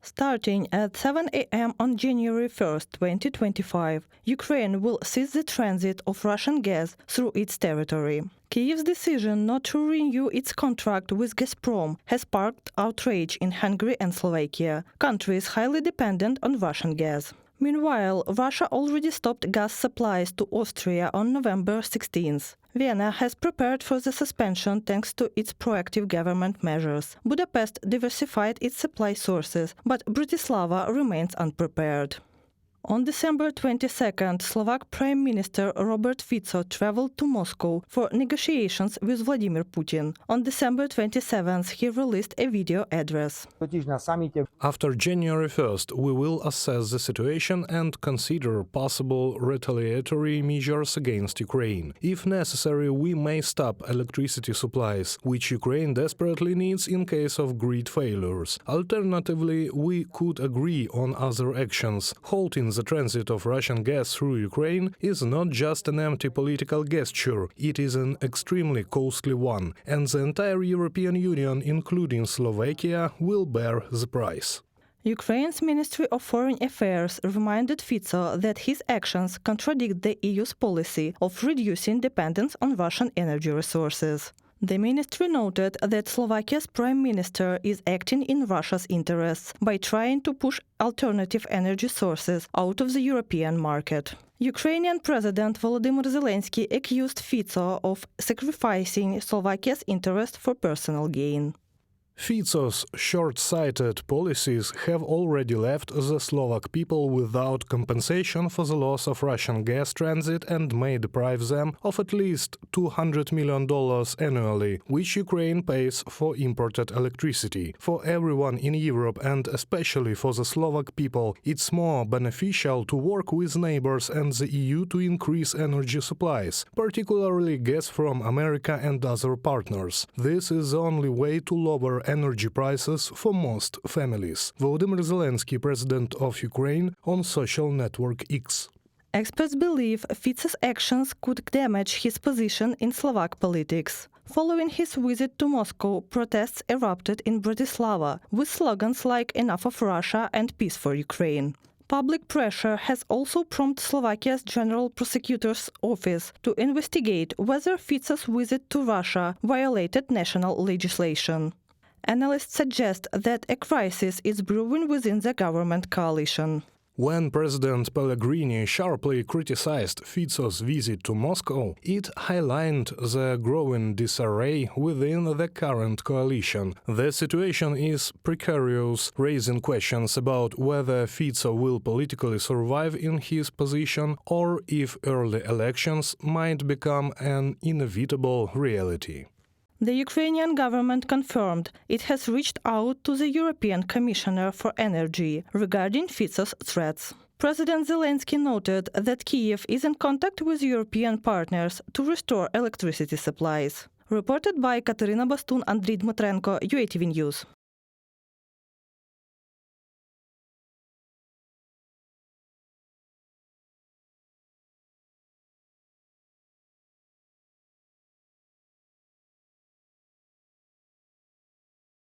Starting at 7 a.m. on January 1, 2025, Ukraine will cease the transit of Russian gas through its territory. Kyiv's decision not to renew its contract with Gazprom has sparked outrage in Hungary and Slovakia, countries highly dependent on Russian gas. Meanwhile, Russia already stopped gas supplies to Austria on November 16th. Vienna has prepared for the suspension thanks to its proactive government measures. Budapest diversified its supply sources, but Bratislava remains unprepared. On December 22nd, Slovak Prime Minister Robert Fico traveled to Moscow for negotiations with Vladimir Putin. On December 27th, he released a video address. After January 1st, we will assess the situation and consider possible retaliatory measures against Ukraine. If necessary, we may stop electricity supplies, which Ukraine desperately needs in case of grid failures. Alternatively, we could agree on other actions. Halting the transit of Russian gas through Ukraine is not just an empty political gesture, it is an extremely costly one, and the entire European Union, including Slovakia, will bear the price. Ukraine's Ministry of Foreign Affairs reminded Fico that his actions contradict the EU's policy of reducing dependence on Russian energy resources. The ministry noted that Slovakia's prime minister is acting in Russia's interests by trying to push alternative energy sources out of the European market. Ukrainian President Volodymyr Zelensky accused Fico of sacrificing Slovakia's interest for personal gain. Fico's short-sighted policies have already left the Slovak people without compensation for the loss of Russian gas transit and may deprive them of at least $200 million annually, which Ukraine pays for imported electricity. For everyone in Europe and especially for the Slovak people, it's more beneficial to work with neighbors and the EU to increase energy supplies, particularly gas from America and other partners. This is the only way to lower energy prices for most families. Volodymyr Zelensky, president of Ukraine, on social network X. Experts believe Fico's actions could damage his position in Slovak politics. Following his visit to Moscow, protests erupted in Bratislava, with slogans like "Enough of Russia" and "Peace for Ukraine." Public pressure has also prompted Slovakia's General Prosecutor's Office to investigate whether Fico's visit to Russia violated national legislation. Analysts suggest that a crisis is brewing within the government coalition. When President Pellegrini sharply criticized Fico's visit to Moscow, it highlighted the growing disarray within the current coalition. The situation is precarious, raising questions about whether Fico will politically survive in his position or if early elections might become an inevitable reality. The Ukrainian government confirmed it has reached out to the European Commissioner for Energy regarding Fico's threats. President Zelensky noted that Kyiv is in contact with European partners to restore electricity supplies. Reported by Katerina Bastun, Andriy Dmytrenko, UATV News.